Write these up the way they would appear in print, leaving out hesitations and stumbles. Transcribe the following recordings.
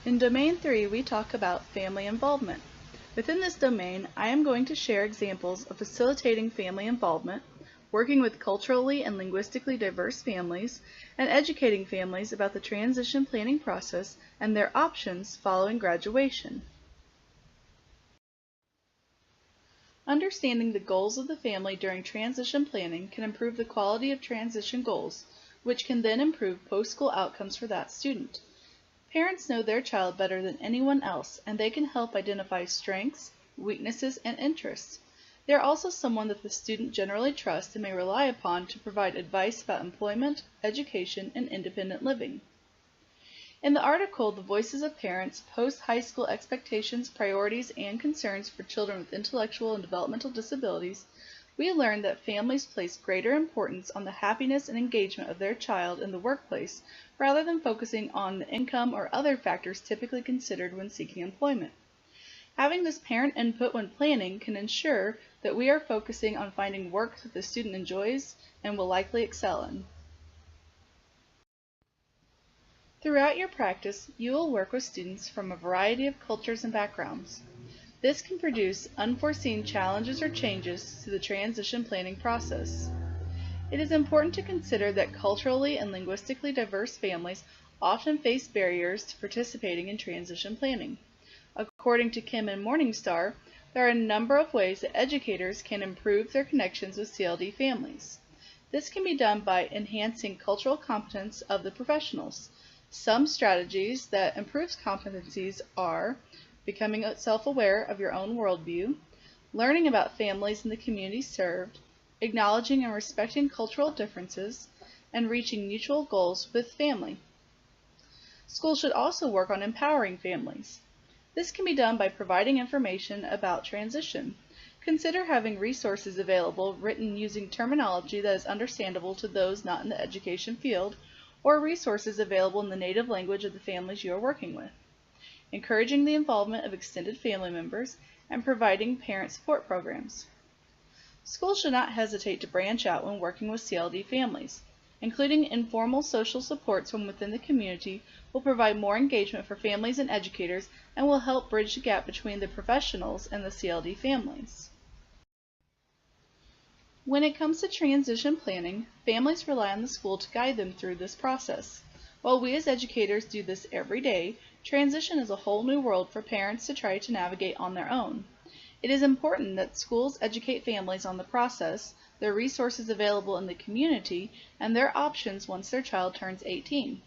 In Domain 3, we talk about family involvement. Within this domain, I am going to share examples of facilitating family involvement, working with culturally and linguistically diverse families, and educating families about the transition planning process and their options following graduation. Understanding the goals of the family during transition planning can improve the quality of transition goals, which can then improve post-school outcomes for that student. Parents know their child better than anyone else, and they can help identify strengths, weaknesses, and interests. They are also someone that the student generally trusts and may rely upon to provide advice about employment, education, and independent living. In the article, The Voices of Parents, Post-High School Expectations, Priorities, and Concerns for Children with Intellectual and Developmental Disabilities, we learned that families place greater importance on the happiness and engagement of their child in the workplace rather than focusing on the income or other factors typically considered when seeking employment. Having this parent input when planning can ensure that we are focusing on finding work that the student enjoys and will likely excel in. Throughout your practice, you will work with students from a variety of cultures and backgrounds. This can produce unforeseen challenges or changes to the transition planning process. It is important to consider that culturally and linguistically diverse families often face barriers to participating in transition planning. According to Kim and Morningstar, there are a number of ways that educators can improve their connections with CLD families. This can be done by enhancing cultural competence of the professionals. Some strategies that improve competencies are becoming self-aware of your own worldview, learning about families in the community served, acknowledging and respecting cultural differences, and reaching mutual goals with family. Schools should also work on empowering families. This can be done by providing information about transition. Consider having resources available written using terminology that is understandable to those not in the education field, or resources available in the native language of the families you are working with. Encouraging the involvement of extended family members, and providing parent support programs. Schools should not hesitate to branch out when working with CLD families. Including informal social supports from within the community will provide more engagement for families and educators and will help bridge the gap between the professionals and the CLD families. When it comes to transition planning, families rely on the school to guide them through this process. While we as educators do this every day, transition is a whole new world for parents to try to navigate on their own. It is important that schools educate families on the process, their resources available in the community, and their options once their child turns 18.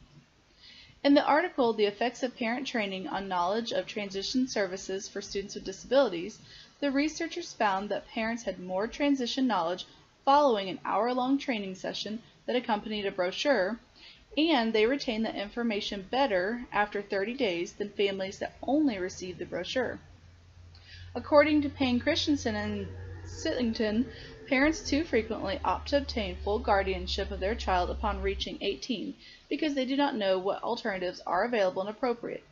In the article, The Effects of Parent Training on Knowledge of Transition Services for Students with Disabilities, the researchers found that parents had more transition knowledge following an hour-long training session that accompanied a brochure, and they retain the information better after 30 days than families that only received the brochure. According to Payne Christensen and Sittington, parents too frequently opt to obtain full guardianship of their child upon reaching 18 because they do not know what alternatives are available and appropriate.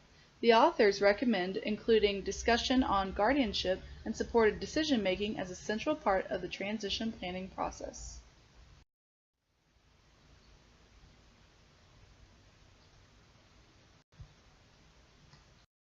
The authors recommend including discussion on guardianship and supported decision-making as a central part of the transition planning process.